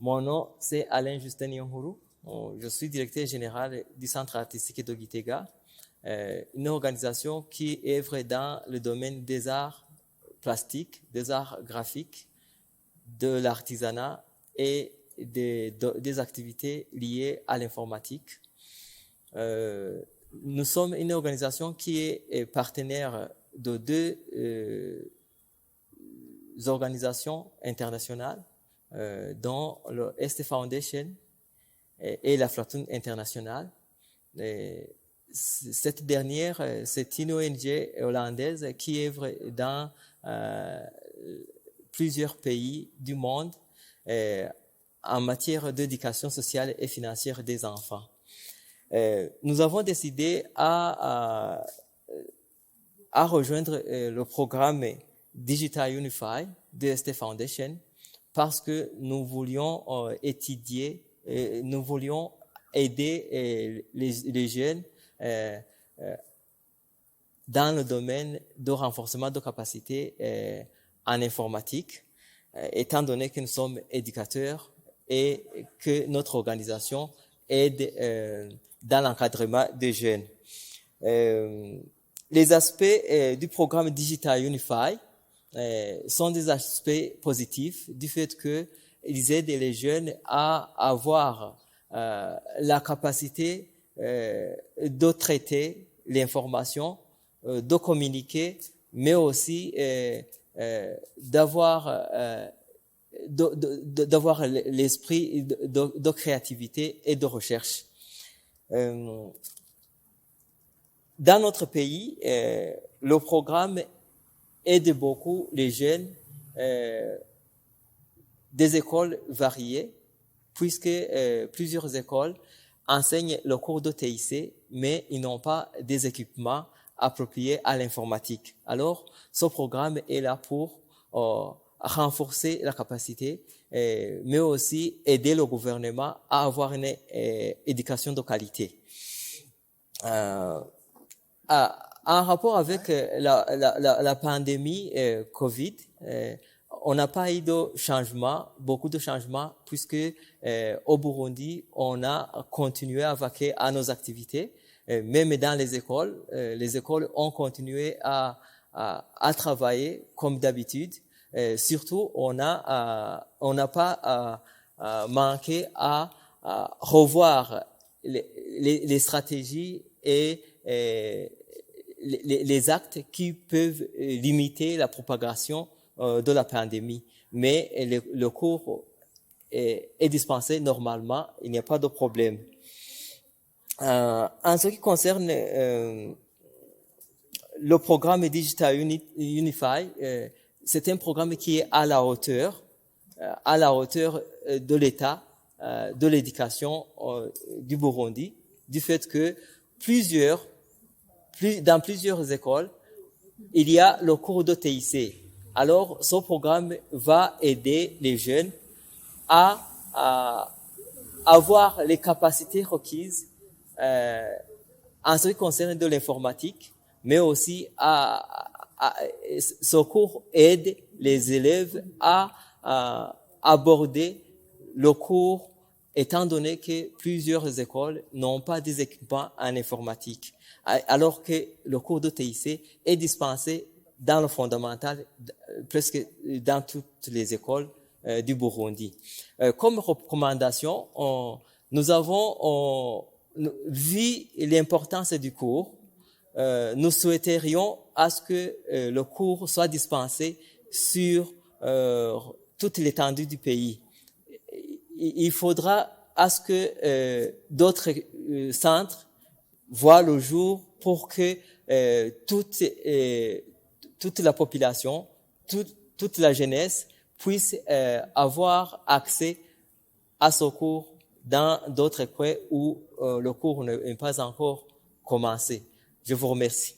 Mon nom, c'est Alain Justin Yonhuru. Je suis directeur général du Centre artistique de Gitega, une organisation qui œuvre dans le domaine des arts plastiques, des arts graphiques, de l'artisanat et des activités liées à l'informatique. Nous sommes une organisation qui est partenaire de deux organisations internationales, dont le Est Foundation et la Flatoon International. Cette dernière, c'est une ONG hollandaise qui œuvre dans plusieurs pays du monde en matière d'éducation sociale et financière des enfants. Nous avons décidé à rejoindre le programme Digital Unify de ST Foundation parce que nous voulions étudier, nous voulions aider les jeunes dans le domaine de renforcement de capacités en informatique, étant donné que nous sommes éducateurs et que notre organisation aide dans l'encadrement des jeunes. Les aspects du programme Digital Unify sont des aspects positifs du fait qu'ils aident les jeunes à avoir la capacité de traiter l'information, de communiquer, mais aussi d'avoir l'esprit de créativité et de recherche. Dans notre pays, le programme aide beaucoup les jeunes des écoles variées, puisque plusieurs écoles enseignent le cours de TIC, mais ils n'ont pas des équipements appropriés à l'informatique. Alors, ce programme est là pour renforcer la capacité, mais aussi aider le gouvernement à avoir une éducation de qualité. En rapport avec la pandémie Covid, on n'a pas eu de changement, beaucoup de changements, puisque au Burundi, on a continué à vaquer à nos activités, même dans les écoles ont continué à travailler comme d'habitude. Surtout, on n'a pas manqué à revoir les stratégies et les actes qui peuvent limiter la propagation de la pandémie. Mais le cours est dispensé normalement, il n'y a pas de problème. En ce qui concerne le programme Digital Unify, c'est un programme qui est à la hauteur de l'État, de l'éducation du Burundi, du fait que dans plusieurs écoles, il y a le cours de TIC. Alors, ce programme va aider les jeunes à avoir les capacités requises en ce qui concerne de l'informatique, mais aussi ce cours aide les élèves à aborder le cours, étant donné que plusieurs écoles n'ont pas des équipements en informatique, alors que le cours de TIC est dispensé dans le fondamental, presque dans toutes les écoles du Burundi. Comme recommandation, nous avons vu l'importance du cours. Nous souhaiterions à ce que le cours soit dispensé sur toute l'étendue du pays. Il faudra à ce que d'autres centres voient le jour pour que toute la population, toute la jeunesse puisse avoir accès à ce cours dans d'autres coins où le cours n'est pas encore commencé. Je vous remercie.